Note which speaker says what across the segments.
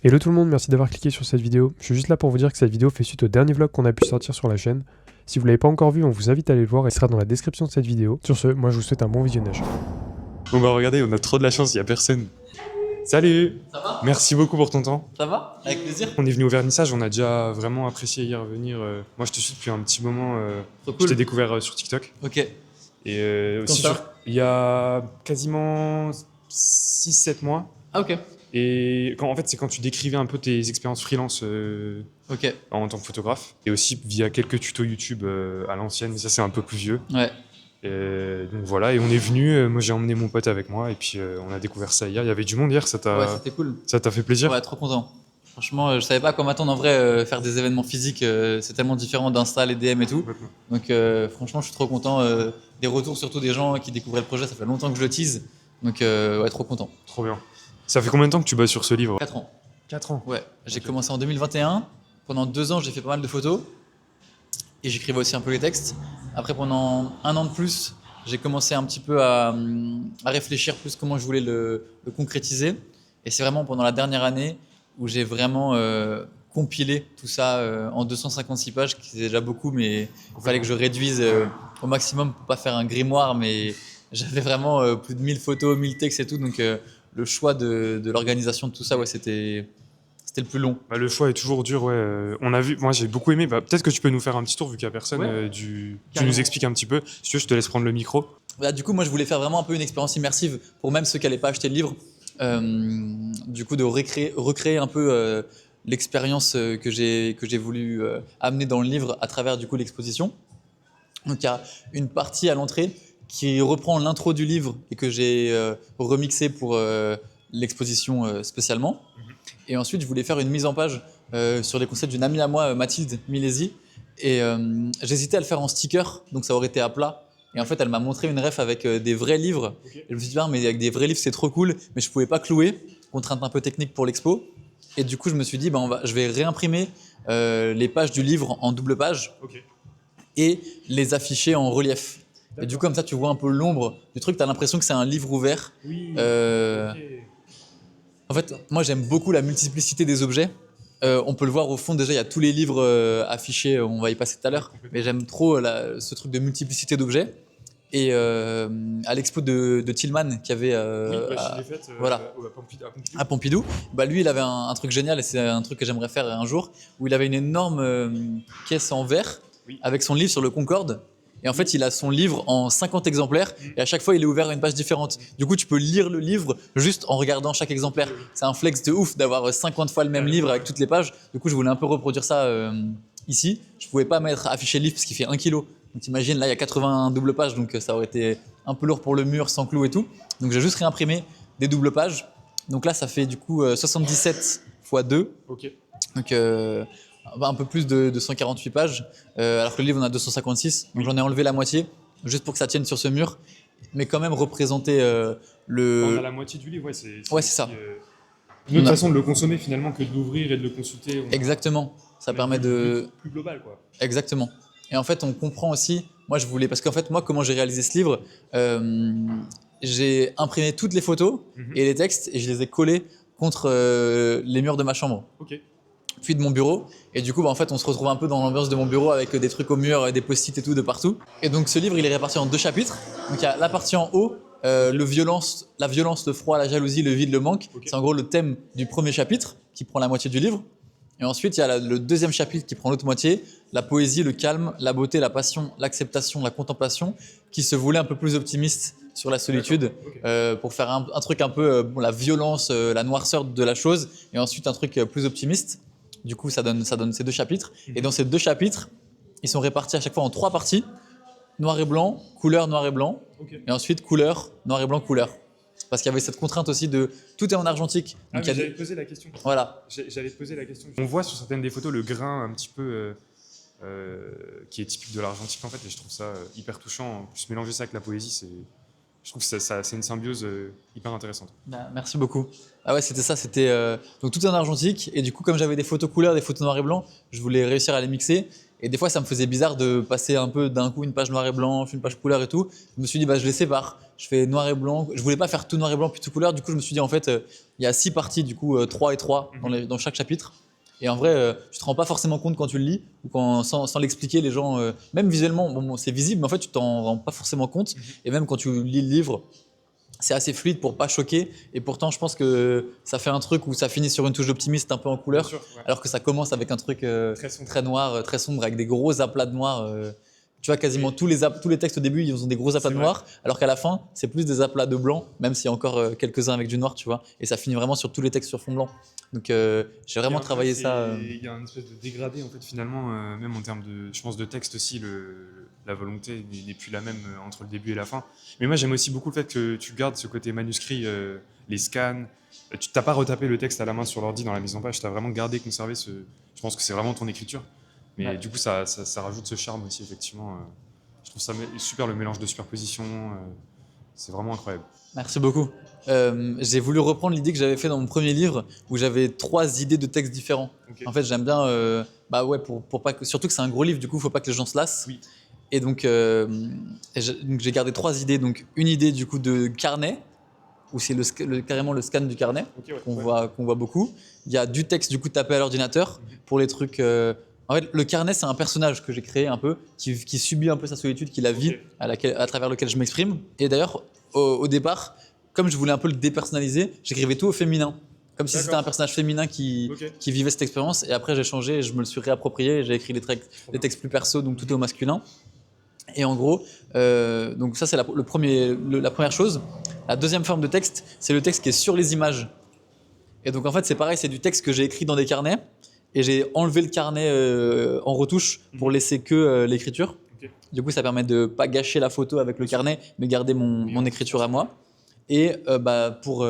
Speaker 1: Hello tout le monde, merci d'avoir cliqué sur cette vidéo. Je suis juste là pour vous dire que cette vidéo fait suite au dernier vlog qu'on a pu sortir sur la chaîne. Si vous l'avez pas encore vu, on vous invite à aller le voir et il sera dans la description de cette vidéo. Sur ce, moi je vous souhaite un bon visionnage.
Speaker 2: Bon bah regardez, on a trop de la chance, il y a personne. Salut!
Speaker 3: Ça va?
Speaker 2: Merci beaucoup pour ton temps.
Speaker 3: Ça va? Avec plaisir.
Speaker 2: On est venu au vernissage, on a déjà vraiment apprécié y revenir. Moi je te suis depuis un petit moment,
Speaker 3: Trop
Speaker 2: je
Speaker 3: cool.
Speaker 2: t'ai découvert sur TikTok.
Speaker 3: Ok.
Speaker 2: Et aussi
Speaker 3: Quand ça?
Speaker 2: il y a quasiment 6-7 mois.
Speaker 3: Ah ok.
Speaker 2: Et en fait c'est quand tu décrivais un peu tes expériences freelance
Speaker 3: Ok.
Speaker 2: en tant que photographe. Et aussi via quelques tutos YouTube à l'ancienne, mais ça c'est un peu plus vieux.
Speaker 3: Ouais.
Speaker 2: Donc voilà, et on est venu, moi j'ai emmené mon pote avec moi, et puis on a découvert ça hier. Il y avait du monde hier, ça
Speaker 3: Ouais,
Speaker 2: t'a
Speaker 3: c'était cool.
Speaker 2: fait plaisir?
Speaker 3: Ouais, trop content. Franchement, je savais pas à quoi m'attendre en vrai. Faire des événements physiques, c'est tellement différent d'Insta, les DM et tout.
Speaker 2: Complètement.
Speaker 3: Donc franchement, je suis trop content. Des retours surtout des gens qui découvraient le projet, ça fait longtemps que je le tease. Donc ouais, trop content.
Speaker 2: Trop bien. Ça fait combien de temps que tu bosses sur ce livre?
Speaker 3: 4 ans.
Speaker 2: 4 ans.
Speaker 3: Ouais. J'ai
Speaker 2: Ok.
Speaker 3: commencé en 2021. Pendant 2 ans, j'ai fait pas mal de photos. Et j'écrivais aussi un peu les textes. Après, pendant 1 an de plus, j'ai commencé un petit peu à réfléchir plus comment je voulais le concrétiser. Et c'est vraiment pendant la dernière année où j'ai vraiment compilé tout ça en 256 pages, qui c'est déjà beaucoup, mais il fallait que je réduise au maximum pour pas faire un grimoire. Mais j'avais vraiment plus de 1000 photos, 1000 textes et tout. Donc le choix de l'organisation de tout ça, ouais, c'était le plus long.
Speaker 2: Bah, le choix est toujours dur, ouais. On a vu, moi j'ai beaucoup aimé. Bah, peut-être que tu peux nous faire un petit tour vu qu'il n'y a personne.
Speaker 3: Ouais.
Speaker 2: Tu
Speaker 3: Carrément.
Speaker 2: nous expliques un petit peu. Si tu veux, je te laisse prendre le micro.
Speaker 3: Là, du coup, moi, je voulais faire vraiment un peu une expérience immersive pour même ceux qui n'allaient pas acheter le livre. Du coup, de recréer un peu l'expérience que j'ai voulu amener dans le livre à travers du coup l'exposition. Donc, il y a une partie à l'entrée qui reprend l'intro du livre et que j'ai remixé pour l'exposition spécialement. Et ensuite, je voulais faire une mise en page sur les concepts d'une amie à moi, Mathilde Milesi. Et j'hésitais à le faire en sticker, donc ça aurait été à plat. Et en fait, elle m'a montré une ref avec des vrais livres.
Speaker 2: Ok.
Speaker 3: Et je me suis dit, ah, mais avec des vrais livres, c'est trop cool. Mais je pouvais pas clouer, contrainte un peu technique pour l'expo. Et du coup, je me suis dit, je vais réimprimer les pages du livre en double page
Speaker 2: Ok.
Speaker 3: et les afficher en relief. Et du coup, comme ça, tu vois un peu l'ombre du truc. Tu as l'impression que c'est un livre ouvert.
Speaker 2: Oui.
Speaker 3: Ok. En fait, moi, j'aime beaucoup la multiplicité des objets. On peut le voir au fond, déjà, il y a tous les livres affichés, on va y passer tout à l'heure. Mais j'aime trop ce truc de multiplicité d'objets. Et à l'expo de Tillman, qui avait voilà. À Pompidou, lui, il avait un truc génial, et c'est un truc que j'aimerais faire un jour, où il avait une énorme caisse en verre
Speaker 2: Oui.
Speaker 3: avec son livre sur le Concorde. Et en fait, il a son livre en 50 exemplaires et à chaque fois, il est ouvert à une page différente. Du coup, tu peux lire le livre juste en regardant chaque exemplaire. C'est un flex de ouf d'avoir 50 fois le même livre avec toutes les pages. Du coup, je voulais un peu reproduire ça ici. Je pouvais pas mettre afficher le livre parce qu'il fait 1 kilo. Donc, t'imagines, là, il y a 80 doubles pages, donc ça aurait été un peu lourd pour le mur sans clou et tout. Donc, j'ai juste réimprimé des doubles pages. Donc là, ça fait du coup 77 x 2.
Speaker 2: Ok.
Speaker 3: Donc un peu plus de 148 pages, alors que le livre en a 256. Donc j'en ai enlevé la moitié, juste pour que ça tienne sur ce mur, mais quand même représenter
Speaker 2: On
Speaker 3: le...
Speaker 2: a la moitié du livre, ouais, c'est
Speaker 3: Ouais, c'est ça.
Speaker 2: Une autre
Speaker 3: On a-
Speaker 2: façon de le consommer finalement que de l'ouvrir et de le consulter.
Speaker 3: Exactement, ça permet de...
Speaker 2: Plus global, quoi.
Speaker 3: Exactement. Et en fait, on comprend aussi, moi je voulais, parce qu'en fait, moi, comment j'ai réalisé ce livre, j'ai imprimé toutes les photos et les textes et je les ai collés contre les murs de ma chambre.
Speaker 2: Ok.
Speaker 3: Puis de mon bureau. Et du coup, en fait, on se retrouve un peu dans l'ambiance de mon bureau avec des trucs au mur, des post-it et tout de partout. Et donc, ce livre, il est réparti en 2 chapitres. Donc, il y a la partie en haut, la violence, le froid, la jalousie, le vide, le manque.
Speaker 2: Ok.
Speaker 3: C'est en gros le thème du premier chapitre qui prend la moitié du livre. Et ensuite, il y a le deuxième chapitre qui prend l'autre moitié, la poésie, le calme, la beauté, la passion, l'acceptation, la contemplation, qui se voulait un peu plus optimiste sur la solitude,
Speaker 2: Ok.
Speaker 3: pour faire un truc un peu la violence, la noirceur de la chose, et ensuite un truc plus optimiste. Du coup, ça donne ces 2 chapitres. Et dans ces 2 chapitres, ils sont répartis à chaque fois en 3 parties. Noir et blanc, couleur, noir et blanc.
Speaker 2: Ok.
Speaker 3: Et ensuite, couleur, noir et blanc, couleur. Parce qu'il y avait cette contrainte aussi de tout est en argentique.
Speaker 2: Ah,
Speaker 3: Donc,
Speaker 2: mais
Speaker 3: il y a
Speaker 2: j'allais te poser la question.
Speaker 3: Voilà.
Speaker 2: J'allais te poser la question. On voit sur certaines des photos le grain un petit peu qui est typique de l'argentique en fait, et je trouve ça hyper touchant. En plus, mélanger ça avec la poésie, je trouve que c'est une symbiose hyper intéressante.
Speaker 3: Bah, merci beaucoup. Ah ouais, c'était ça. C'était donc tout est en argentique. Et du coup, comme j'avais des photos couleurs, des photos noir et blanc, je voulais réussir à les mixer. Et des fois, ça me faisait bizarre de passer un peu d'un coup une page noir et blanc, une page couleur et tout. Je me suis dit, bah, je les sépare. Je fais noir et blanc. Je voulais pas faire tout noir et blanc puis tout couleur. Du coup, je me suis dit, en fait, il y a 6 parties, du coup, 3 et 3 dans chaque chapitre. Et en vrai, tu te rends pas forcément compte quand tu le lis ou sans l'expliquer, les gens, même visuellement, bon, c'est visible, mais en fait, tu t'en rends pas forcément compte. Et même quand tu lis le livre, c'est assez fluide pour pas choquer. Et pourtant, je pense que ça fait un truc où ça finit sur une touche d'optimiste un peu en couleur,
Speaker 2: Bien sûr, ouais.
Speaker 3: alors que ça commence avec un truc
Speaker 2: Très sombre.
Speaker 3: très noir, très sombre, avec des gros aplats de noir. Tu vois, quasiment tous les textes au début, ils ont des gros aplats de
Speaker 2: C'est
Speaker 3: noir, alors qu'à la fin, c'est plus des aplats de blanc, même s'il y a encore quelques-uns avec du noir, tu vois. Et ça finit vraiment sur tous les textes sur fond blanc. Donc, j'ai vraiment travaillé ça.
Speaker 2: Il y a une espèce de dégradé en fait finalement, même en termes de, je pense, de texte aussi, la volonté n'est plus la même entre le début et la fin. Mais moi j'aime aussi beaucoup le fait que tu gardes ce côté manuscrit, les scans. Tu t'as pas retapé le texte à la main sur l'ordi dans la mise en page, tu as vraiment conservé ce. Je pense que c'est vraiment ton écriture. Mais
Speaker 3: Ouais.
Speaker 2: du coup ça rajoute ce charme aussi effectivement. Je trouve ça super le mélange de superposition. C'est vraiment incroyable.
Speaker 3: Merci beaucoup. J'ai voulu reprendre l'idée que j'avais fait dans mon premier livre où j'avais 3 idées de textes différents.
Speaker 2: Ok.
Speaker 3: En fait, j'aime bien, bah ouais, pour pas que, surtout que c'est un gros livre, du coup, faut pas que les gens se lassent.
Speaker 2: Oui.
Speaker 3: Et donc, donc j'ai gardé 3 idées. Donc, une idée du coup de carnet où c'est carrément le scan du carnet
Speaker 2: Ok, ouais.
Speaker 3: qu'on voit beaucoup. Il y a du texte du coup tapé à l'ordinateur pour les trucs. En fait, le carnet, c'est un personnage que j'ai créé un peu, qui subit un peu sa solitude, qui la vit,
Speaker 2: Ok.
Speaker 3: à travers lequel je m'exprime. Et d'ailleurs, au départ, comme je voulais un peu le dépersonnaliser, j'écrivais tout au féminin. Comme si
Speaker 2: D'accord.
Speaker 3: c'était un personnage féminin
Speaker 2: Ok.
Speaker 3: qui vivait cette expérience. Et après, j'ai changé et je me le suis réapproprié. J'ai écrit des textes plus perso, donc tout est au masculin. Et en gros, donc ça, c'est la première chose. La deuxième forme de texte, c'est le texte qui est sur les images. Et donc, en fait, c'est pareil, c'est du texte que j'ai écrit dans des carnets. Et j'ai enlevé le carnet en retouche pour laisser que l'écriture.
Speaker 2: Ok.
Speaker 3: Du coup, ça permet de pas gâcher la photo avec le carnet, mais garder mon écriture à moi. Et pour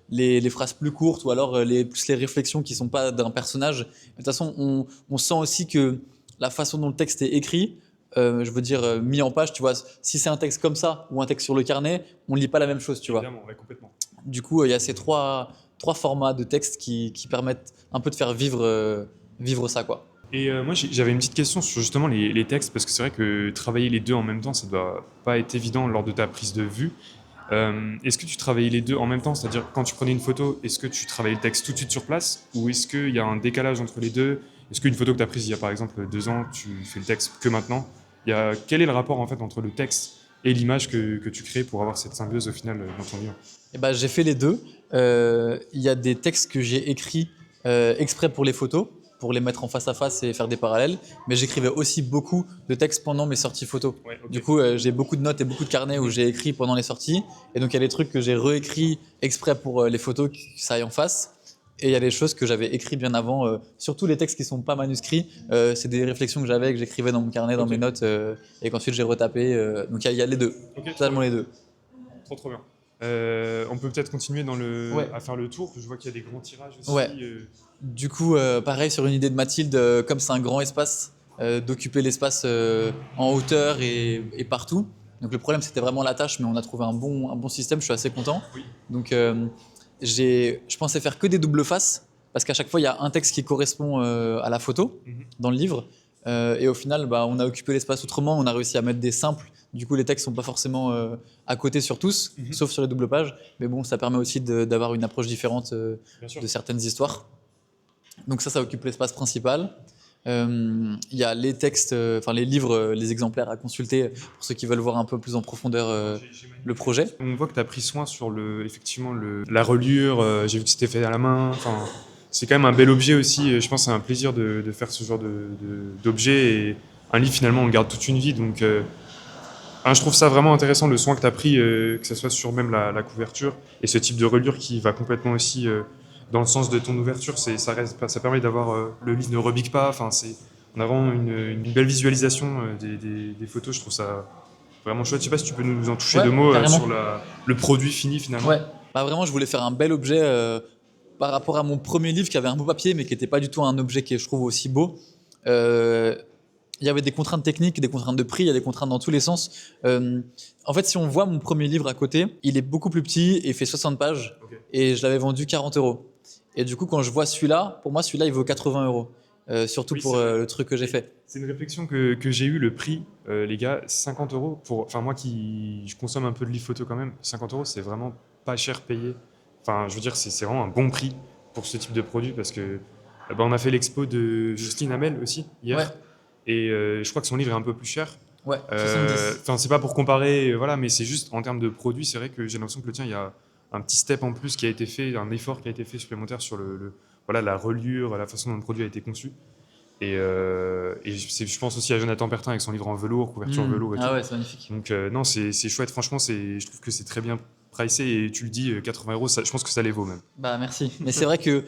Speaker 3: les phrases plus courtes ou alors plus les réflexions qui sont pas d'un personnage, de toute façon, on sent aussi que la façon dont le texte est écrit, je veux dire mis en page, tu vois, si c'est un texte comme ça ou un texte sur le carnet, on lit pas la même chose, tu vois.
Speaker 2: Évidemment, ouais, complètement.
Speaker 3: Du coup, il y a ces trois formats de texte qui permettent un peu de faire vivre ça, quoi.
Speaker 2: Et moi, j'avais une petite question sur justement les textes, parce que c'est vrai que travailler les deux en même temps, ça doit pas être évident lors de ta prise de vue. Est-ce que tu travaillais les deux en même temps? C'est-à-dire, quand tu prenais une photo, est-ce que tu travaillais le texte tout de suite sur place? Ou est-ce qu'il y a un décalage entre les deux? Est-ce qu'une photo que tu as prise il y a par exemple 2 ans, tu fais le texte que maintenant? Quel est le rapport en fait entre le texte et l'image que tu crées pour avoir cette symbiose au final dans ton livre?
Speaker 3: Et ben, j'ai fait les deux. Il y a des textes que j'ai écrits exprès pour les photos, pour les mettre en face à face et faire des parallèles. Mais j'écrivais aussi beaucoup de textes pendant mes sorties photos.
Speaker 2: Ouais, ok.
Speaker 3: Du coup, j'ai beaucoup de notes et beaucoup de carnets où j'ai écrit pendant les sorties. Et donc, il y a des trucs que j'ai réécrits exprès pour les photos, que ça aille en face. Et il y a des choses que j'avais écrites bien avant, surtout les textes qui sont pas manuscrits. C'est des réflexions que j'avais, que j'écrivais dans mon carnet, dans
Speaker 2: Ok.
Speaker 3: mes notes, et qu'ensuite j'ai retapé. Donc il y a les deux,
Speaker 2: Ok,
Speaker 3: totalement les deux.
Speaker 2: trop bien. On peut peut-être continuer
Speaker 3: Ouais.
Speaker 2: à faire le tour. Je vois qu'il y a des grands tirages aussi.
Speaker 3: Ouais. Du coup, pareil sur une idée de Mathilde, comme c'est un grand espace, d'occuper l'espace en hauteur et partout. Donc le problème c'était vraiment la tâche, mais on a trouvé un bon système, je suis assez content.
Speaker 2: Oui.
Speaker 3: Donc je pensais faire que des doubles faces, parce qu'à chaque fois il y a un texte qui correspond à la photo dans le livre. Et au final, bah, on a occupé l'espace autrement, on a réussi à mettre des simples. Du coup, les textes sont pas forcément à côté sur tous, sauf sur les doubles pages. Mais bon, ça permet aussi d'avoir une approche différente
Speaker 2: Bien sûr.
Speaker 3: de certaines histoires. Donc ça occupe l'espace principal. Il y a les textes, les livres, les exemplaires à consulter pour ceux qui veulent voir un peu plus en profondeur le projet.
Speaker 2: On voit que tu as pris soin sur effectivement la reliure. J'ai vu que c'était fait à la main. Enfin, c'est quand même un bel objet aussi. Je pense que c'est un plaisir de faire ce genre d'objet. Et un livre, finalement, on le garde toute une vie. Donc, je trouve ça vraiment intéressant, le soin que tu as pris, que ce soit sur même la couverture. Et ce type de reliure qui va complètement aussi dans le sens de ton ouverture. Ça permet d'avoir... le livre ne rebique pas. Enfin, on a vraiment une belle visualisation des photos. Je trouve ça vraiment chouette. Je sais pas si tu peux nous en toucher
Speaker 3: Ouais,
Speaker 2: 2 mots
Speaker 3: carrément.
Speaker 2: sur le produit fini finalement.
Speaker 3: Ouais, bah vraiment, je voulais faire un bel objet par rapport à mon premier livre qui avait un beau papier, mais qui n'était pas du tout un objet qui est, je trouve, aussi beau. Il y avait des contraintes techniques, des contraintes de prix, il y a des contraintes dans tous les sens. En fait, si on voit mon premier livre à côté, il est beaucoup plus petit et fait 60 pages.
Speaker 2: Ok.
Speaker 3: Et je l'avais vendu 40 €. Et du coup, quand je vois celui-là, pour moi, celui-là, il vaut 80 €. surtout
Speaker 2: Oui,
Speaker 3: pour
Speaker 2: c'est vrai.
Speaker 3: le truc que j'ai fait.
Speaker 2: C'est une réflexion que j'ai eue, le prix, les gars, 50 euros pour. Enfin, moi qui je consomme un peu de livres photo quand même, 50 euros, c'est vraiment pas cher payé. Enfin, je veux dire, c'est vraiment un bon prix pour ce type de produit parce que bah, on a fait l'expo de Justine Hamel aussi hier.
Speaker 3: Ouais,
Speaker 2: Et je crois que son livre est un peu plus cher.
Speaker 3: ouais, 70.
Speaker 2: Enfin, c'est pas pour comparer, voilà, mais c'est juste en termes de produit, c'est vrai que j'ai l'impression que le tien, il y a un petit step en plus qui a été fait, un effort qui a été fait supplémentaire sur voilà, la reliure, la façon dont le produit a été conçu. Et je pense aussi à Jonathan Pertin avec son livre en velours, couverture velours et tout.
Speaker 3: Ah ouais, c'est magnifique.
Speaker 2: Donc non, c'est chouette, franchement, je trouve que c'est très bien pricé et tu le dis, 80 euros, je pense que ça les vaut même.
Speaker 3: Bah merci. Mais c'est vrai que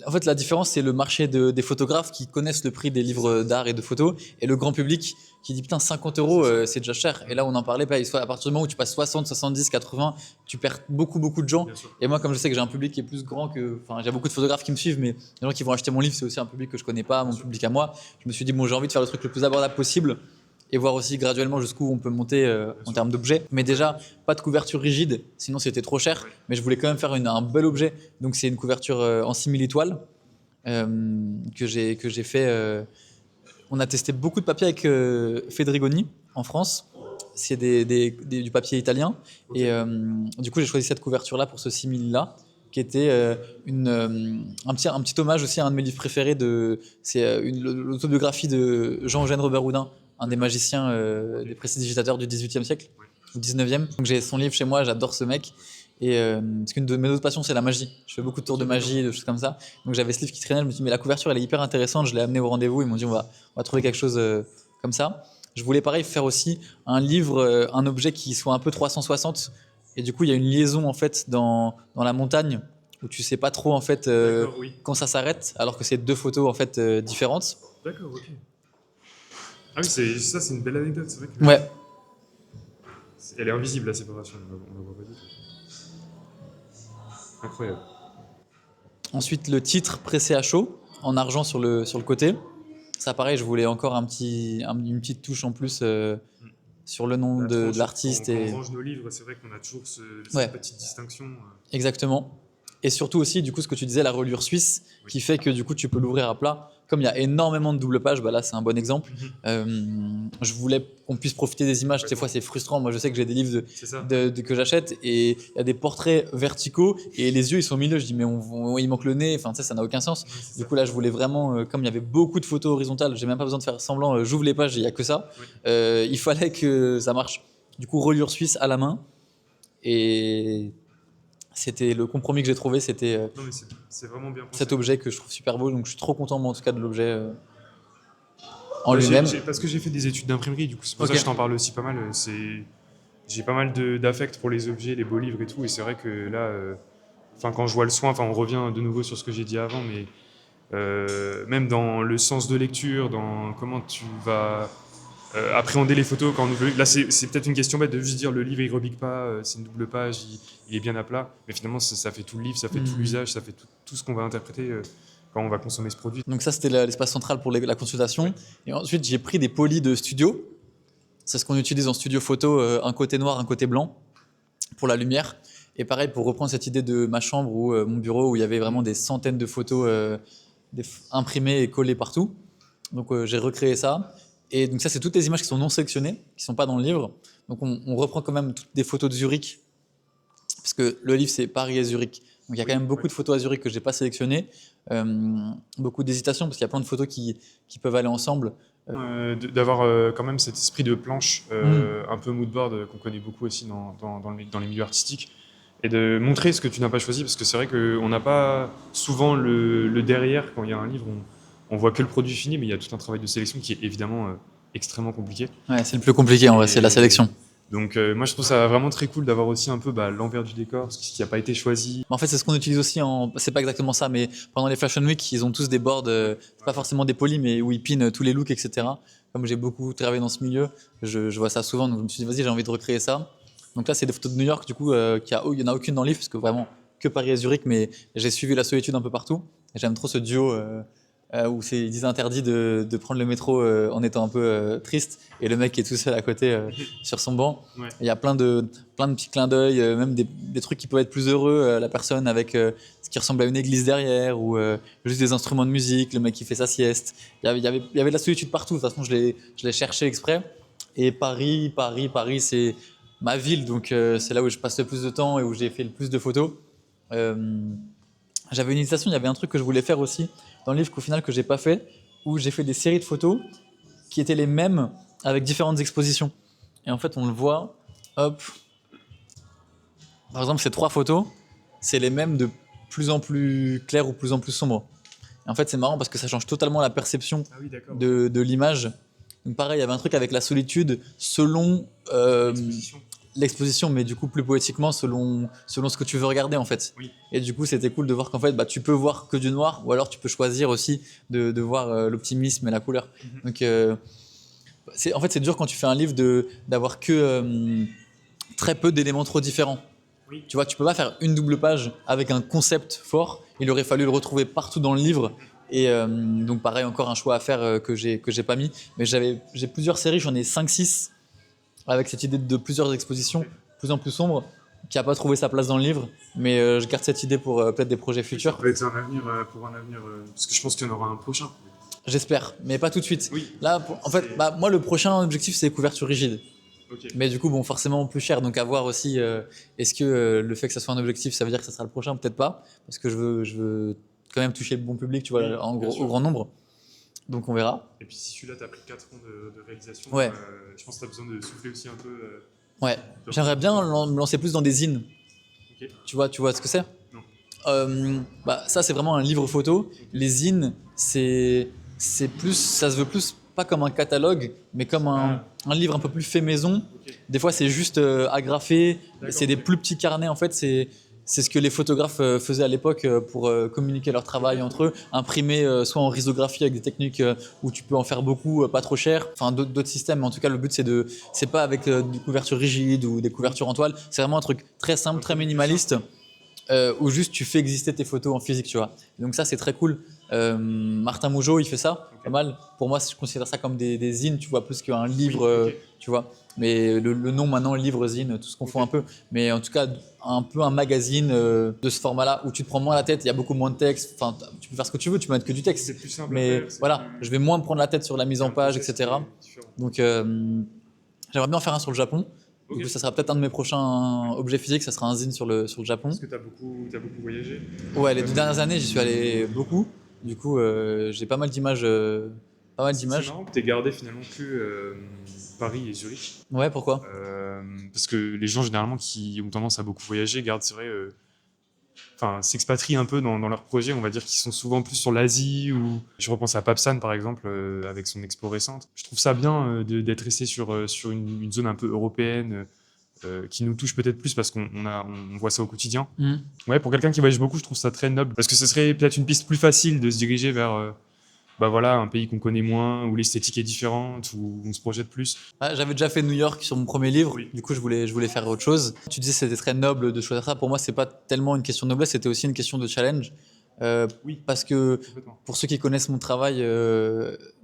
Speaker 3: en fait la différence c'est le marché des photographes qui connaissent le prix des livres d'art et de photos et le grand public qui dit putain 50 euros c'est déjà cher. Et là on en parlait pas. À partir du moment où tu passes 60, 70, 80, tu perds beaucoup de gens.
Speaker 2: Bien sûr.
Speaker 3: Et moi comme je sais que j'ai un public qui est plus grand que, enfin j'ai beaucoup de photographes qui me suivent, mais les gens qui vont acheter mon livre c'est aussi un public que je connais pas, mon public à moi. Je me suis dit bon j'ai envie de faire le truc le plus abordable possible et voir aussi graduellement jusqu'où on peut monter en termes d'objets. Mais déjà, pas de couverture rigide, sinon c'était trop cher.
Speaker 2: Ouais.
Speaker 3: Mais je voulais quand même faire un bel objet. Donc c'est une couverture en simili-toile que j'ai fait. On a testé beaucoup de papier avec Fedrigoni en France. C'est du papier italien.
Speaker 2: Ok.
Speaker 3: Et du coup, j'ai choisi cette couverture-là pour ce simili-là, qui était un petit hommage aussi à un de mes livres préférés. C'est l'autobiographie de Jean-Eugène Robert-Houdin, un des magiciens, des prestidigitateurs du XVIIIe siècle, ou XIXe. Donc j'ai son livre chez moi, j'adore ce mec. Et parce qu'une de mes autres passions, c'est la magie. Je fais beaucoup de tours de magie, de choses comme ça. Donc j'avais ce livre qui traînait, je me suis dit, mais la couverture, elle est hyper intéressante. Je l'ai amené au rendez-vous, ils m'ont dit, on va trouver quelque chose comme ça. Je voulais pareil faire aussi un livre, un objet qui soit un peu 360. Et du coup, il y a une liaison en fait dans la montagne où tu sais pas trop en fait
Speaker 2: D'accord, oui.
Speaker 3: quand ça s'arrête, alors que c'est deux photos en fait différentes.
Speaker 2: D'accord, ok. Ah oui, ça, c'est une belle anecdote, c'est vrai que
Speaker 3: Ouais.
Speaker 2: elle est invisible la séparation, on la voit pas du tout. Incroyable.
Speaker 3: Ensuite, le titre pressé à chaud en argent sur le côté. Ça, pareil, je voulais encore une petite touche en plus sur le nom de l'artiste.
Speaker 2: Quand on range nos livres, c'est vrai qu'on a toujours cette
Speaker 3: Ouais.
Speaker 2: petite distinction.
Speaker 3: Exactement. Et surtout aussi, du coup, ce que tu disais, la reliure suisse,
Speaker 2: Oui.
Speaker 3: qui fait que du coup, tu peux l'ouvrir à plat. Comme il y a énormément de double pages, bah là, c'est un bon exemple. Je voulais qu'on puisse profiter des images. Des fois, c'est frustrant. Moi, je sais que j'ai des livres
Speaker 2: C'est ça.
Speaker 3: que j'achète et il y a des portraits verticaux et les yeux, ils sont au milieu. Je dis, mais il manque le nez. Enfin, tu sais, ça n'a aucun sens.
Speaker 2: Ouais, c'est
Speaker 3: Du
Speaker 2: ça.
Speaker 3: coup, là, je voulais vraiment, comme il y avait beaucoup de photos horizontales, j'ai même pas besoin de faire semblant, j'ouvre les pages, il n'y a que ça.
Speaker 2: Oui.
Speaker 3: Il fallait que ça marche. Du coup, reliure suisse à la main. Et c'était le compromis que j'ai trouvé, c'était
Speaker 2: Non, mais c'est vraiment bien pensé.
Speaker 3: cet objet que je trouve super beau. Donc, je suis trop content, moi, en tout cas, de l'objet en
Speaker 2: Bah,
Speaker 3: lui-même.
Speaker 2: parce que j'ai fait des études d'imprimerie, du coup, c'est pour ça
Speaker 3: Ok.
Speaker 2: que je t'en parle aussi pas mal. J'ai pas mal d'affect pour les objets, les beaux livres et tout. Et c'est vrai que là, enfin, quand je vois le soin, enfin, on revient de nouveau sur ce que j'ai dit avant, mais même dans le sens de lecture, dans comment tu vas appréhender les photos quand on ouvre. Là, c'est peut-être une question bête de juste dire le livre il rebique pas, c'est une double page, il est bien à plat. Mais finalement, ça fait tout le livre, ça fait tout l'usage, ça fait tout ce qu'on va interpréter quand on va consommer ce produit.
Speaker 3: Donc, ça, c'était l'espace central pour la consultation. Et ensuite, j'ai pris des polis de studio. C'est ce qu'on utilise en studio photo, un côté noir, un côté blanc, pour la lumière. Et pareil, pour reprendre cette idée de ma chambre ou mon bureau, où il y avait vraiment des centaines de photos imprimées et collées partout. Donc j'ai recréé ça. Et donc ça, c'est toutes les images qui sont non sélectionnées, qui sont pas dans le livre. Donc on reprend quand même toutes des photos de Zurich, parce que le livre, c'est Paris et Zurich. Donc il y a quand même beaucoup de photos à Zurich que j'ai pas sélectionnées. Beaucoup d'hésitation, parce qu'il y a plein de photos qui peuvent aller ensemble.
Speaker 2: D'avoir quand même cet esprit de planche un peu moodboard qu'on connaît beaucoup aussi dans les milieux artistiques et de montrer ce que tu n'as pas choisi parce que c'est vrai qu'on n'a pas souvent le derrière quand il y a un livre on voit que le produit fini mais il y a tout un travail de sélection qui est évidemment extrêmement compliqué.
Speaker 3: Ouais, c'est le plus compliqué en vrai, c'est la sélection.
Speaker 2: Donc moi je trouve ça vraiment très cool d'avoir aussi un peu l'envers du décor, ce qui n'a pas été choisi.
Speaker 3: En fait, c'est ce qu'on utilise aussi c'est pas exactement ça, mais pendant les Fashion Week, ils ont tous des boards, c'est pas forcément des polis, mais où ils pinent tous les looks, etc. Comme j'ai beaucoup travaillé dans ce milieu, je vois ça souvent, donc je me suis dit, vas-y, j'ai envie de recréer ça. Donc là, c'est des photos de New York, du coup, il y en a aucune dans le livre, parce que vraiment, que Paris et Zurich, mais j'ai suivi la solitude un peu partout. Et j'aime trop ce duo où ils disent interdit de prendre le métro en étant un peu triste, et le mec qui est tout seul à côté sur son banc.
Speaker 2: Ouais.
Speaker 3: Il y a plein de petits clins d'œil, même des trucs qui peuvent être plus heureux, la personne avec ce qui ressemble à une église derrière, ou juste des instruments de musique, le mec qui fait sa sieste. Il y avait de la solitude partout. De toute façon, je l'ai cherché exprès. Et Paris, c'est ma ville, donc c'est là où je passe le plus de temps et où j'ai fait le plus de photos. J'avais une hésitation, il y avait un truc que je voulais faire aussi dans le livre qu'au final que j'ai pas fait, où j'ai fait des séries de photos qui étaient les mêmes avec différentes expositions. Et en fait, on le voit, hop. Par exemple, ces 3 photos, c'est les mêmes de plus en plus claires ou plus en plus sombres. Et en fait, c'est marrant parce que ça change totalement la perception
Speaker 2: Ah oui, d'accord.
Speaker 3: de l'image. Donc pareil, il y avait un truc avec la solitude selon l'exposition, mais du coup plus poétiquement selon ce que tu veux regarder en fait.
Speaker 2: Oui.
Speaker 3: Et du coup, c'était cool de voir qu'en fait, bah, tu peux voir que du noir, ou alors tu peux choisir aussi de voir l'optimisme et la couleur. Donc en fait, c'est dur quand tu fais un livre d'avoir que très peu d'éléments trop différents.
Speaker 2: Oui.
Speaker 3: Tu vois, tu peux pas faire une double page avec un concept fort. Il aurait fallu le retrouver partout dans le livre. Et donc pareil, encore un choix à faire que j'ai pas mis. Mais j'ai plusieurs séries, j'en ai 5-6 avec cette idée de plusieurs expositions, de plus en plus sombres, qui n'a pas trouvé sa place dans le livre. Mais je garde cette idée pour peut-être des projets futurs.
Speaker 2: Ça peut être un avenir pour un avenir, parce que je pense qu'il y en aura un prochain.
Speaker 3: J'espère, mais pas tout de suite.
Speaker 2: Oui.
Speaker 3: Là, en fait, moi, le prochain objectif, c'est couverture rigide.
Speaker 2: Ok.
Speaker 3: Mais du coup, bon, forcément plus cher. Donc à voir aussi, est-ce que le fait que ça soit un objectif, ça veut dire que ça sera le prochain? Peut-être pas, parce que je veux quand même toucher le bon public, tu vois,
Speaker 2: Oui, bien sûr.
Speaker 3: au grand nombre. Donc on verra.
Speaker 2: Et puis si celui-là, t'as pris 4 ans de réalisation,
Speaker 3: Ouais.
Speaker 2: je pense que t'as besoin de souffler aussi un peu.
Speaker 3: Ouais. J'aimerais bien me lancer plus dans des zines.
Speaker 2: Ok.
Speaker 3: Tu vois ce que c'est?
Speaker 2: Non.
Speaker 3: Ça, c'est vraiment un livre photo. Les zines, c'est plus, ça se veut plus pas comme un catalogue, mais comme un livre un peu plus fait maison.
Speaker 2: Ok.
Speaker 3: Des fois, c'est juste agrafé.
Speaker 2: D'accord,
Speaker 3: C'est des
Speaker 2: ok.
Speaker 3: plus petits carnets. En fait, c'est ce que les photographes faisaient à l'époque pour communiquer leur travail entre eux, imprimer soit en risographie avec des techniques où tu peux en faire beaucoup, pas trop cher, enfin d'autres systèmes. Mais en tout cas, le but c'est pas avec des couvertures rigides ou des couvertures en toile. C'est vraiment un truc très simple, très minimaliste, où juste tu fais exister tes photos en physique, tu vois. Donc ça, c'est très cool. Martin Mougeot, il fait ça, pas mal. Pour moi, je considère ça comme des zines, tu vois, plus qu'un livre,
Speaker 2: ok.
Speaker 3: tu vois. Mais le nom maintenant, livre, zine, tout se confond un peu. Mais en tout cas, un peu un magazine de ce format-là, où tu te prends moins la tête, il y a beaucoup moins de texte. Enfin, tu peux faire ce que tu veux, tu peux mettre que du texte.
Speaker 2: C'est plus simple.
Speaker 3: Mais
Speaker 2: à faire, c'est
Speaker 3: voilà,
Speaker 2: plus-
Speaker 3: je vais moins me prendre la tête sur la mise en
Speaker 2: un
Speaker 3: page,
Speaker 2: process
Speaker 3: etc.
Speaker 2: qui est différent.
Speaker 3: Donc, j'aimerais bien en faire un sur le Japon.
Speaker 2: Ok.
Speaker 3: Du coup, ça sera peut-être un de mes prochains objets physiques, ça sera un zine sur le Japon.
Speaker 2: Parce que t'as beaucoup voyagé.
Speaker 3: Ouais, les 2 dernières années, j'y suis allé beaucoup. Du coup, j'ai pas mal d'images.
Speaker 2: C'est marrant que t'aies gardé finalement que Paris et Zurich.
Speaker 3: Ouais, pourquoi?
Speaker 2: Parce que les gens généralement qui ont tendance à beaucoup voyager gardent, c'est vrai, enfin, s'expatrient un peu dans leurs projets. On va dire qu'ils sont souvent plus sur l'Asie, ou je repense à Papsan par exemple avec son expo récente. Je trouve ça bien d'être resté sur une zone un peu européenne qui nous touche peut-être plus parce qu'on voit ça au quotidien. Ouais, pour quelqu'un qui voyage beaucoup, je trouve ça très noble parce que ce serait peut-être une piste plus facile de se diriger vers bah voilà, un pays qu'on connaît moins, où l'esthétique est différente, où on se projette plus.
Speaker 3: Ah, j'avais déjà fait New York sur mon premier livre,
Speaker 2: Oui.
Speaker 3: du coup je voulais faire autre chose. Tu disais que c'était très noble de choisir ça. Pour moi, c'est pas tellement une question de noblesse, c'était aussi une question de challenge.
Speaker 2: Oui.
Speaker 3: Parce que
Speaker 2: Complètement.
Speaker 3: pour ceux qui connaissent mon travail,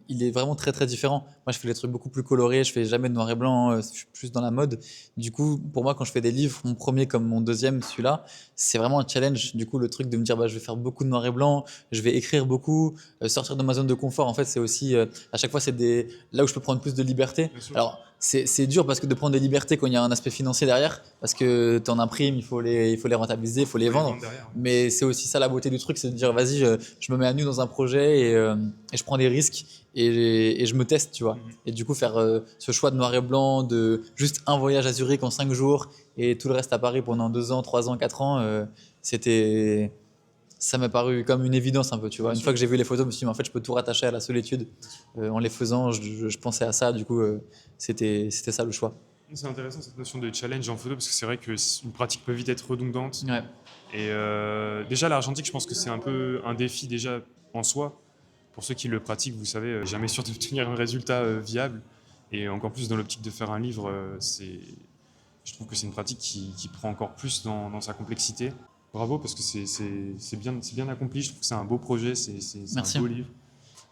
Speaker 3: il est vraiment très très différent. Moi, je fais des trucs beaucoup plus colorés, je fais jamais de noir et blanc, je suis plus dans la mode. Du coup, pour moi, quand je fais des livres, mon premier comme mon deuxième, celui-là, c'est vraiment un challenge. Du coup, le truc de me dire, bah, je vais faire beaucoup de noir et blanc, je vais écrire beaucoup, sortir de ma zone de confort. En fait, c'est aussi, à chaque fois, c'est là où je peux prendre plus de liberté.
Speaker 2: Bien sûr.
Speaker 3: Alors, c'est dur parce que de prendre des libertés quand il y a un aspect financier derrière, parce que tu en imprimes, il faut les rentabiliser, il faut les vendre.
Speaker 2: Derrière.
Speaker 3: Mais c'est aussi ça la beauté du truc, c'est de dire vas-y, je me mets à nu dans un projet et je prends des risques et je me teste, tu vois. Et du coup, faire ce choix de noir et blanc, de juste un voyage à Zurich en 5 jours et tout le reste à Paris pendant 2 ans, 3 ans, 4 ans, ça m'a paru comme une évidence un peu, tu vois. Une fois que j'ai vu les photos, je me suis dit, mais en fait, je peux tout rattacher à la solitude. En les faisant, je pensais à ça, du coup, c'était ça le choix.
Speaker 2: C'est intéressant cette notion de challenge en photo parce que c'est vrai qu'une pratique peut vite être redondante.
Speaker 3: Ouais.
Speaker 2: Et déjà, l'argentique, je pense que c'est un peu un défi déjà en soi. Pour ceux qui le pratiquent, vous savez, jamais sûr d'obtenir un résultat viable. Et encore plus dans l'optique de faire un livre, je trouve que c'est une pratique qui prend encore plus dans sa complexité. Bravo, parce que c'est bien accompli. Je trouve que c'est un beau projet, c'est
Speaker 3: Merci.
Speaker 2: un beau livre.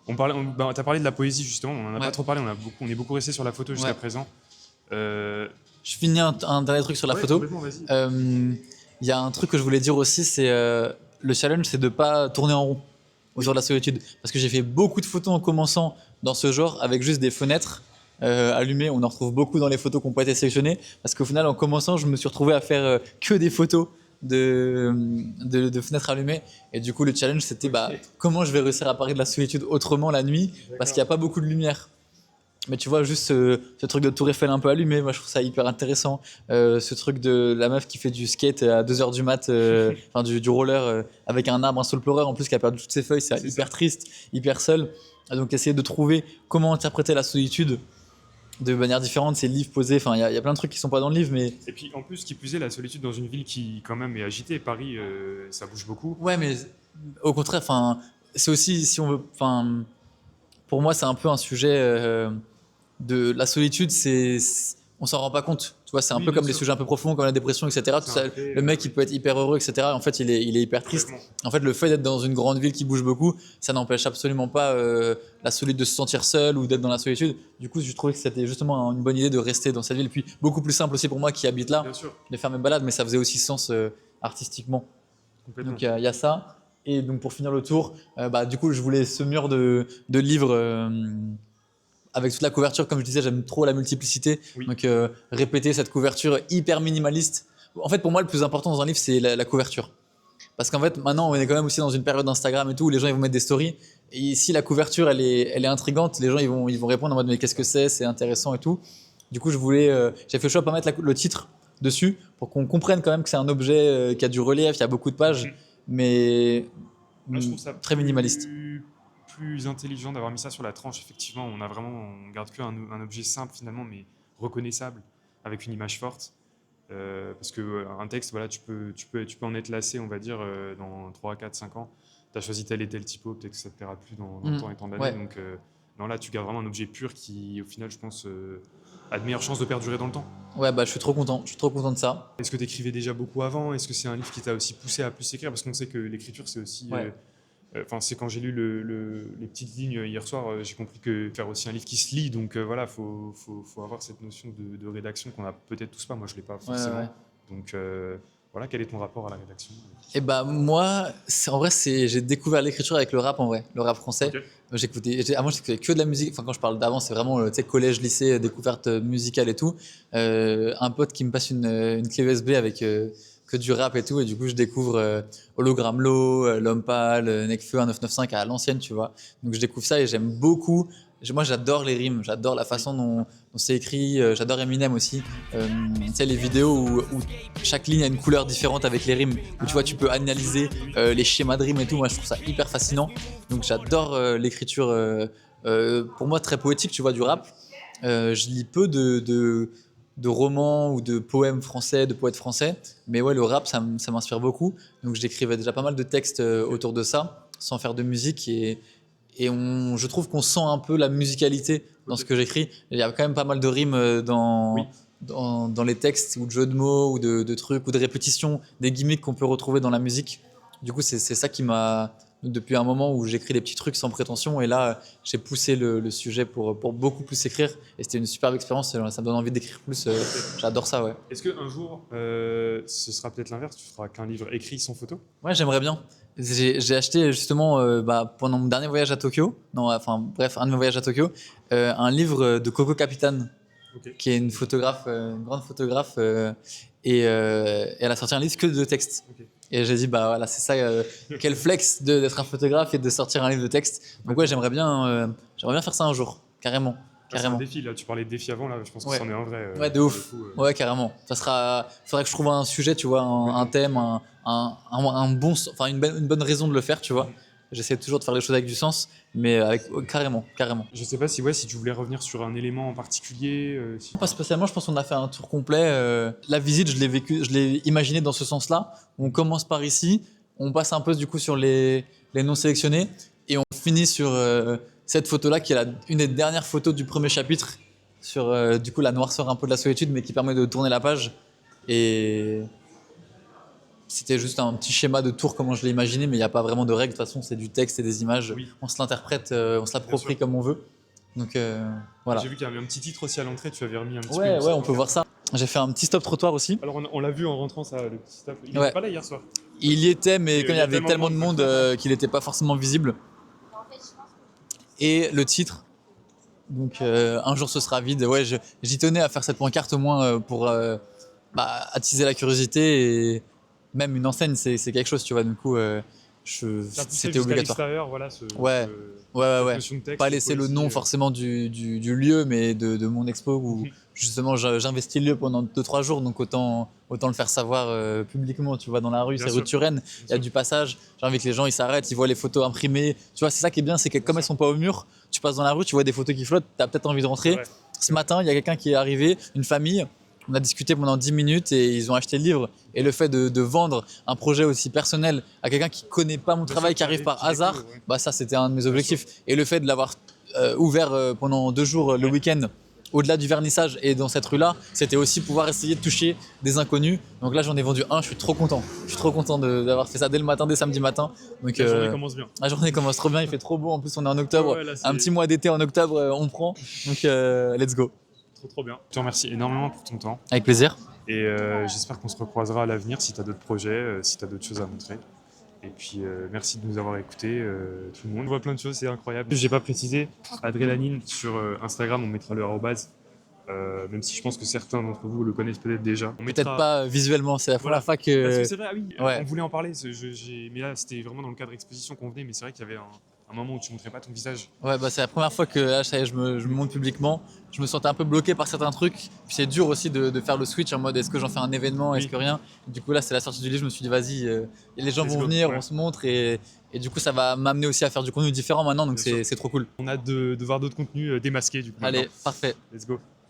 Speaker 2: T'as parlé de la poésie justement, on en a
Speaker 3: Ouais.
Speaker 2: pas trop parlé, on est beaucoup resté sur la photo jusqu'à
Speaker 3: Ouais.
Speaker 2: présent.
Speaker 3: Je finis un dernier truc sur la photo.
Speaker 2: Complètement, vas-y.
Speaker 3: Il y a un truc que je voulais dire aussi, c'est le challenge, c'est de pas tourner en rond autour de la solitude. Parce que j'ai fait beaucoup de photos en commençant dans ce genre avec juste des fenêtres allumées. On en retrouve beaucoup dans les photos qui n'ont pas été sélectionnées. Parce qu'au final, en commençant, je me suis retrouvé à faire que des photos de fenêtres allumées. Et du coup, le challenge, c'était comment je vais réussir à parler de la solitude autrement la nuit, parce qu'il n'y a pas beaucoup de lumière. Mais tu vois, juste ce truc de Tour Eiffel un peu allumé, moi je trouve ça hyper intéressant. Ce truc de la meuf qui fait du skate à 2h du mat, enfin du roller avec un arbre, un saule pleureur en plus qui a perdu toutes ses feuilles, c'est hyper triste, hyper seul. Et donc essayer de trouver comment interpréter la solitude de manière différente, ces livres posés, enfin il y a plein de trucs qui sont pas dans le livre, mais...
Speaker 2: Et puis en plus, qui plus est, la solitude dans une ville qui quand même est agitée, Paris, ça bouge beaucoup.
Speaker 3: Ouais, mais au contraire, enfin, c'est aussi, si on veut, enfin, pour moi c'est un peu un sujet... de la solitude, on s'en rend pas compte. Tu vois, c'est un
Speaker 2: Oui,
Speaker 3: peu
Speaker 2: bien
Speaker 3: comme les
Speaker 2: sûr.
Speaker 3: sujets un peu profonds, comme la dépression, etc. Tout ça, le mec, il peut être hyper heureux, etc. En fait, il est hyper triste.
Speaker 2: Complètement.
Speaker 3: En fait, le fait d'être dans une grande ville qui bouge beaucoup, ça n'empêche absolument pas la solitude de se sentir seul ou d'être dans la solitude. Du coup, je trouvais que c'était justement une bonne idée de rester dans cette ville. Puis, beaucoup plus simple aussi pour moi qui habite là,
Speaker 2: Bien sûr,
Speaker 3: de faire mes balades, mais ça faisait aussi sens artistiquement.
Speaker 2: complètement.
Speaker 3: Donc, il y a ça. Et donc, pour finir le tour, du coup, je voulais ce mur de livres avec toute la couverture. Comme je disais, j'aime trop la multiplicité.
Speaker 2: Oui.
Speaker 3: Donc, répéter cette couverture hyper minimaliste. En fait, pour moi, le plus important dans un livre, c'est la couverture. Parce qu'en fait, maintenant, on est quand même aussi dans une période d'Instagram et tout, où les gens ils vont mettre des stories. Et si la couverture, elle est intrigante, les gens ils vont répondre en mode mais qu'est-ce que c'est intéressant et tout. Du coup, j'ai fait le choix de pas mettre le titre dessus pour qu'on comprenne quand même que c'est un objet qui a du relief, il y a beaucoup de pages, mais
Speaker 2: Moi, je trouve ça
Speaker 3: très minimaliste.
Speaker 2: plus intelligent d'avoir mis ça sur la tranche. Effectivement, on garde qu'un objet simple finalement, mais reconnaissable, avec une image forte. Parce que un texte, voilà, tu peux en être lassé, on va dire, dans 3, 4, 5 ans. Tu as choisi tel et tel typo, peut-être que ça ne te plaira plus dans tant et tant d'années.
Speaker 3: Ouais.
Speaker 2: Donc non, là, tu gardes vraiment un objet pur qui, au final, je pense, a de meilleures chances de perdurer dans le temps.
Speaker 3: Ouais, je suis trop content. Je suis trop content de ça.
Speaker 2: Est-ce que tu écrivais déjà beaucoup avant? Est-ce que c'est un livre qui t'a aussi poussé à plus écrire? Parce qu'on sait que l'écriture, c'est aussi...
Speaker 3: Ouais.
Speaker 2: c'est quand j'ai lu les petites lignes hier soir, j'ai compris que faire aussi un livre qui se lit, donc voilà, faut avoir cette notion de rédaction qu'on a peut-être tous pas. Moi, je l'ai pas forcément.
Speaker 3: Ouais.
Speaker 2: Donc voilà, quel est ton rapport à la rédaction?
Speaker 3: Et moi, en vrai, j'ai découvert l'écriture avec le rap en vrai, le rap français.
Speaker 2: Ok.
Speaker 3: Avant, j'écoutais que de la musique. Enfin, quand je parle d'avant, c'est vraiment collège, lycée, découverte musicale et tout. Un pote qui me passe une clé USB avec que du rap et tout, et du coup, je découvre Hologram Low, L'Homme Pâle, Nekfeu, 1995 à l'ancienne, tu vois. Donc, je découvre ça et j'aime beaucoup. Moi, j'adore les rimes, j'adore la façon dont c'est écrit. J'adore Eminem aussi. Tu sais, les vidéos où chaque ligne a une couleur différente avec les rimes, où tu vois, tu peux analyser les schémas de rimes et tout. Moi, je trouve ça hyper fascinant. Donc, j'adore l'écriture, pour moi, très poétique, tu vois, du rap. Je lis peu de romans ou de poèmes français, de poètes français. Mais ouais, le rap, ça m'inspire beaucoup. Donc, j'écrivais déjà pas mal de textes autour de ça, sans faire de musique. Je trouve qu'on sent un peu la musicalité dans ce que j'écris. Il y a quand même pas mal de rimes dans les textes, ou de jeux de mots, ou de trucs, ou de répétitions, des gimmicks qu'on peut retrouver dans la musique. Du coup, c'est ça qui m'a... Depuis un moment où j'écris des petits trucs sans prétention, et là, j'ai poussé le sujet pour beaucoup plus écrire. Et c'était une superbe expérience, ça me donne envie d'écrire plus. J'adore ça, ouais.
Speaker 2: Est-ce qu'un jour, ce sera peut-être l'inverse, tu feras qu'un livre écrit sans photo?
Speaker 3: Ouais, j'aimerais bien. J'ai acheté justement pendant mon dernier voyage à Tokyo, un de mes voyages à Tokyo, un livre de Coco Capitan,
Speaker 2: Ok.
Speaker 3: qui est une photographe, une grande photographe, et elle a sorti un livre que de textes.
Speaker 2: Ok.
Speaker 3: Et j'ai dit, voilà, c'est ça, quel flex d'être un photographe et de sortir un livre de textes. Donc ouais, j'aimerais bien faire ça un jour, carrément.
Speaker 2: Ah, c'est un défi, là, tu parlais de défi avant, là, je pense que
Speaker 3: Ouais.
Speaker 2: c'en est un vrai.
Speaker 3: Ouais, de
Speaker 2: pour
Speaker 3: ouf.
Speaker 2: le coup,
Speaker 3: Ouais, carrément. Faudrait que je trouve un sujet, tu vois, un thème, une bonne raison de le faire, tu vois. J'essaie toujours de faire les choses avec du sens, mais carrément.
Speaker 2: Je sais pas si tu voulais revenir sur un élément en particulier.
Speaker 3: Pas spécialement, je pense qu'on a fait un tour complet. La visite, je l'ai imaginé dans ce sens-là. On commence par ici, on passe un peu du coup sur les non sélectionnés, et on finit sur cette photo-là qui est une des dernières photos du premier chapitre, sur du coup la noirceur un peu de la solitude, mais qui permet de tourner la page. Et c'était juste un petit schéma de tour, comment je l'ai imaginé, mais il n'y a pas vraiment de règles. De toute façon, c'est du texte et des images.
Speaker 2: Oui.
Speaker 3: On se l'interprète, on se l'approprie comme on veut. Donc voilà.
Speaker 2: J'ai vu qu'il y avait un petit titre aussi à l'entrée, tu avais remis un petit peu.
Speaker 3: Ouais, on peut voir ça. J'ai fait un petit stop trottoir aussi.
Speaker 2: Alors on l'a vu en rentrant, ça, le petit stop. Il
Speaker 3: Ouais.
Speaker 2: n'était pas là hier soir.
Speaker 3: Il y était, mais
Speaker 2: Et
Speaker 3: comme il y avait tellement de monde qu'il n'était pas forcément visible. Et le titre, donc un jour ce sera vide. Ouais, j'y tenais à faire cette pancarte au moins pour attiser la curiosité, et même une enseigne, c'est quelque chose, tu vois. Du coup, c'était obligatoire.
Speaker 2: Voilà,
Speaker 3: Ouais.
Speaker 2: cette notion de texte,
Speaker 3: Pas laisser le nom forcément du lieu, mais de mon expo où justement j'investis le lieu pendant 2-3 jours, donc autant le faire savoir publiquement, tu vois, dans la rue.
Speaker 2: Bien
Speaker 3: C'est
Speaker 2: sûr.
Speaker 3: rue de Turenne, il y a du passage, j'ai envie que les gens ils s'arrêtent, ils voient les photos imprimées, tu vois, c'est ça qui est bien, c'est que comme elles sont pas au mur, tu passes dans la rue, tu vois des photos qui flottent, t'as peut-être envie de rentrer.
Speaker 2: Ouais.
Speaker 3: Ce matin, il y a quelqu'un qui est arrivé, une famille. On a discuté pendant 10 minutes et ils ont acheté le livre. Et le fait de vendre un projet aussi personnel à quelqu'un qui connaît pas mon travail, qui arrive par hasard, bah ça c'était un de mes objectifs. Et le fait de l'avoir ouvert pendant 2 jours le week-end, au-delà du vernissage et dans cette rue-là, c'était aussi pouvoir essayer de toucher des inconnus. Donc là j'en ai vendu un, je suis trop content. Je suis trop content d'avoir fait ça dès le matin, dès samedi matin. Donc,
Speaker 2: La journée commence bien.
Speaker 3: La journée commence trop bien, il fait trop beau. En plus on est en octobre,
Speaker 2: Ouais, là,
Speaker 3: un petit mois d'été en octobre, on prend. Donc let's go.
Speaker 2: Trop bien. Je te remercie énormément pour ton temps.
Speaker 3: Avec plaisir.
Speaker 2: Et j'espère qu'on se recroisera à l'avenir si tu as d'autres projets, si tu as d'autres choses à montrer. Et puis merci de nous avoir écoutés, tout le monde. On voit plein de choses, c'est incroyable. J'ai pas précisé, Adrénaline sur Instagram, on mettra le arrobase, même si je pense que certains d'entre vous le connaissent peut-être déjà. On
Speaker 3: Peut-être
Speaker 2: mettra...
Speaker 3: pas visuellement, c'est la première fois
Speaker 2: Parce
Speaker 3: que.
Speaker 2: que c'est vrai, ah oui,
Speaker 3: Ouais.
Speaker 2: on voulait en parler, mais là c'était vraiment dans le cadre exposition qu'on venait, mais c'est vrai qu'il y avait un moment où tu montrais pas ton visage.
Speaker 3: Ouais, bah c'est la première fois que là, ça y est, je me montre publiquement. Je me sentais un peu bloqué par certains trucs. Puis c'est dur aussi de faire le switch en mode est-ce que j'en fais un événement, est-ce que rien. Du coup là, c'est la sortie du livre, je me suis dit vas-y, les gens
Speaker 2: Let's
Speaker 3: vont
Speaker 2: go.
Speaker 3: venir,
Speaker 2: Ouais.
Speaker 3: on se montre et du coup ça va m'amener aussi à faire du contenu différent maintenant, donc
Speaker 2: Bien sûr.
Speaker 3: c'est trop cool.
Speaker 2: On a hâte de voir d'autres contenus démasqués du coup.
Speaker 3: Allez,
Speaker 2: maintenant.
Speaker 3: parfait.
Speaker 2: Let's go.